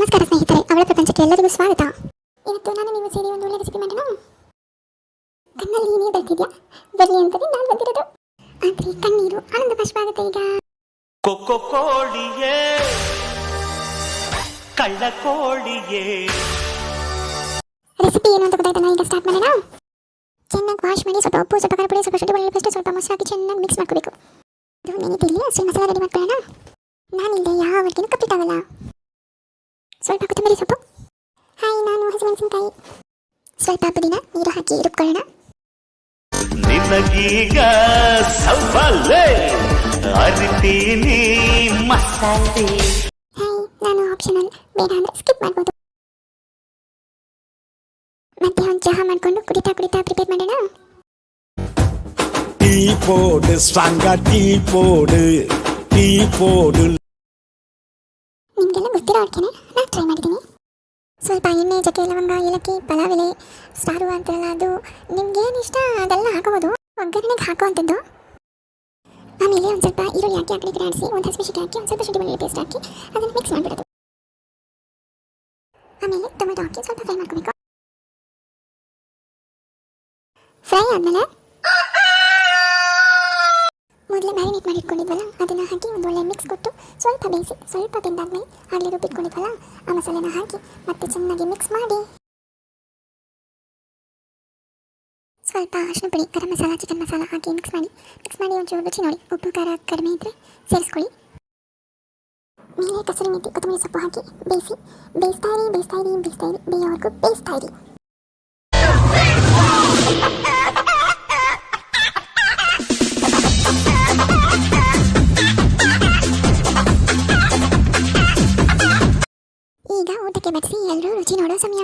ನಮಸ್ಕಾರ ಸ್ನೇಹಿತರೆ, ಅವಳ ಪ್ರಪಂಚಕ್ಕೆ ಎಲ್ಲರಿಗೂ ಸ್ವಾಗತ. ಇವತ್ತು ನಾನು ನೀವು ಸೇರಿ ಒಂದು ಒಳ್ಳೆ ರೆಸಿಪಿ ಮಾಡೋಣ. ಕಣ್ಣಲ್ಲಿ ನೀರು ಬರ್ತಿದ್ಯಾ? ಬರಲಿ ಅಂತಲೇ ನಾನು ಬಂದಿರೋದು. ಆದರೆ ಕಣ್ಣೀರು ಆನಂದ ಬಾಷ್ಪ ಆಗುತ್ತೆ ಈಗ. ಕೊಕ್ಕೋ ಕೋಳಿಯೇ ಕಳ್ಳ ಕೋಳಿಯೇ. ರೆಸಿಪಿ ಏನು ಅಂತ ಗೊತ್ತಾಯ್ತಲ್ಲ, ಈಗ ಸ್ಟಾರ್ಟ್ ಮಾಡೋಣ. ಚೆನ್ನಾಗಿ ವಾಶ್ ಮಾಡಿ ಸ್ವಲ್ಪ ಉಪ್ಪು, ಸ್ವಲ್ಪ ಖಾರ ಪುಡಿ, ಸ್ವಲ್ಪ ಶುಂಠಿ ಬೆಳ್ಳುಳ್ಳಿ ಪೇಸ್ಟ್, ಸ್ವಲ್ಪ ಮೊಸರು ಹಾಕಿ ಚೆನ್ನಾಗಿ ಮಿಕ್ಸ್ ಮಾಡ್ಕೋಬೇಕು. ಇದು ನೆನೆತಿಲ್ಲಿ ಅಷ್ಟು ಮಸಾಲೆ ರೆಡಿ ಮಾಡ್ಕೊಳ್ಳೋಣ. ನಾನಿಲ್ಲದೆ ಯಾವ ಅಡುಗೆನೂ ಕಂಪ್ಲೀಟ್ ಆಗಲ್ಲ. ಸ್ವಲ್ಪ ಕೊತ್ತಂಬರಿ ಸೊಪ್ಪು, ಹಾಯ್ ನಾನು ಹಸಿಮೆಣಸಿನಕಾಯಿ, ಸ್ವಲ್ಪ ಪುದೀನ, ನೀರು ಹಾಕಿ ರುಬ್ಕೊಳ್ಳೋಣ. ನಿನಗೀಗ ಸವಾಲೆ ಅರಿತೀನಿ ಮಸಾಲೆ. ಹಾಯ್ ನಾನು ಆಪ್ಷನಲ್, ಬೇಡ ಅಂದರೆ ಸ್ಕಿಪ್ ಮಾಡ್ಬೋದು. ಮತ್ತೆ ಒಂದು ಚಹಾ ಮಾಡಿಕೊಂಡು ಕುಡಿತಾ ಕುಡಿತಾ ಪ್ರಿಪೇರ್ ಮಾಡೋಣ. ಟೀ ಪೋಡು ಸ್ಟ್ರಾಂಗ ಟೀ ಪೋಡು ಟೀ ಪೋಡು. ನಿಮಗೆಲ್ಲ ಗೊತ್ತಿರೋ ಅಡುಗೆನೇ ನಾನು ಟ್ರೈ ಮಾಡಿದ್ದೀನಿ. ಸ್ವಲ್ಪ ಎಣ್ಣೆ, ಚಕ್ಕೆ, ಲವಂಗ, ಏಲಕ್ಕಿ, ಪಲಾವ್ ಎಲೆ, ಸ್ಟಾರು ಅಂತಾರಲ್ಲ, ಅದು ನಿಮ್ಗೇನು ಇಷ್ಟ ಅದೆಲ್ಲ ಹಾಕೋಬೋದು. ಒಗ್ಗರಣೆಗೆ ಹಾಕೋವಂಥದ್ದು. ಆಮೇಲೆ ಒಂದು ಸ್ವಲ್ಪ ಈರುಳ್ಳಿ ಹಾಕಿ ಆ ಕಡೆ ಆಡಿಸಿ, ಒಂದು ಹಸಿಮೆಣಸಿನಕಾಯಿ ಹಾಕಿ, ಒಂದು ಸ್ವಲ್ಪ ಶುಂಠಿ ಬೆಳ್ಳುಳ್ಳಿ ಪೇಸ್ಟ್ ಹಾಕಿ ಅದನ್ನು ಮಿಕ್ಸ್ ಮಾಡಿಬಿಡೋದು. ಆಮೇಲೆ ಟೊಮೆಟೊ ಹಾಕಿ ಸ್ವಲ್ಪ ಫ್ರೈ ಮಾಡ್ಕೋಬೇಕು. ಫ್ರೈ ಆದಮೇಲೆ ಮೊದಲೇ ಮ್ಯಾರಿನೇಟ್ ಮಾಡಿ ಇಟ್ಕೊಂಡಿದ್ವಲ್ಲ ಅದನ್ನು ಹಾಕಿ ಒಂದು ಒಳ್ಳೆ ಮಿಕ್ಸ್ ಕೊಟ್ಟು ಸ್ವಲ್ಪ ಬೇಯಿಸಿ, ಸ್ವಲ್ಪ ಬೆಂದಾದ್ಮೇಲೆ ಆಗಲೇ ರುಬ್ಬಿಟ್ಕೊಂಡಿದ್ವಲ್ಲ ಆ ಮಸಾಲೆನ ಹಾಕಿ ಮತ್ತೆ ಚೆನ್ನಾಗಿ ಮಿಕ್ಸ್ ಮಾಡಿ, ಸ್ವಲ್ಪ ಅರಿಶಿನ ಪುಡಿ, ಗರಂ ಮಸಾಲ, ಚಿಕನ್ ಮಸಾಲ ಹಾಕಿ ಮಿಕ್ಸ್ ಮಾಡಿ ಒಂಚೂರು ರುಚಿ ನೋಡಿ. ಉಪ್ಪು ಖಾರ ಕಡಿಮೆ ಇದ್ದರೆ ಸೇರಿಸ್ಕೊಳ್ಳಿ. ಮೇಲೆ ಕಸೂರಿ ಮೆಥಿ, ಕೊತ್ತಂಬರಿ ಸೊಪ್ಪು ಹಾಕಿ ಬೇಯಿಸ್ತಾ ಇರಿ ಬೇಯೋವರೆಗೂ ಬೇಯಿಸ್ತಾ ಇರಿ. ಈಗ ಊಟಕ್ಕೆ ಬಡಿಸಿ ಎಲ್ಲರೂ ರುಚಿ ನೋಡೋ ಸಮಯ.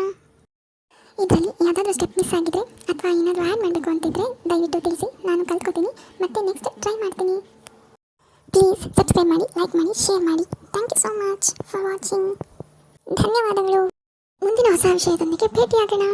ಇದರಲ್ಲಿ ಯಾವುದಾದ್ರೂ ಸ್ಟೆಪ್ ಮಿಸ್ ಆಗಿದ್ರೆ ಅಥವಾ ಏನಾದರೂ ಆ್ಯಡ್ ಮಾಡಬೇಕು ಅಂತಿದ್ರೆ ದಯವಿಟ್ಟು ತಿಳಿಸಿ, ನಾನು ಕಲ್ತ್ಕೋತೀನಿ ಮತ್ತೆ ನೆಕ್ಸ್ಟ್ ಟ್ರೈ ಮಾಡ್ತೀನಿ. ಪ್ಲೀಸ್ ಸಬ್ಸ್ಕ್ರೈಬ್ ಮಾಡಿ, ಲೈಕ್ ಮಾಡಿ, ಶೇರ್ ಮಾಡಿ. Thank you so much for watching. ಧನ್ಯವಾದಗಳು. ಮುಂದಿನ ಹೊಸ ವಿಷಯದೊಂದಿಗೆ ಭೇಟಿಯಾಗೋಣ.